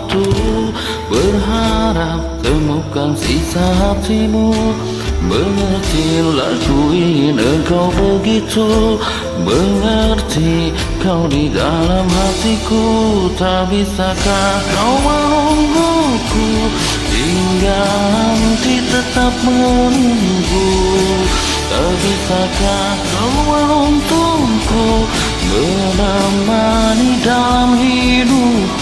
waktu, berharap temukan sisa hatimu. Mengertilah, ku ingin engkau begitu mengerti, kau di dalam hatiku. Tak bisakah kau menungguku hingga nanti tetap menunggu? Tak bisakah kau menuntunku menemani dalam hidupku?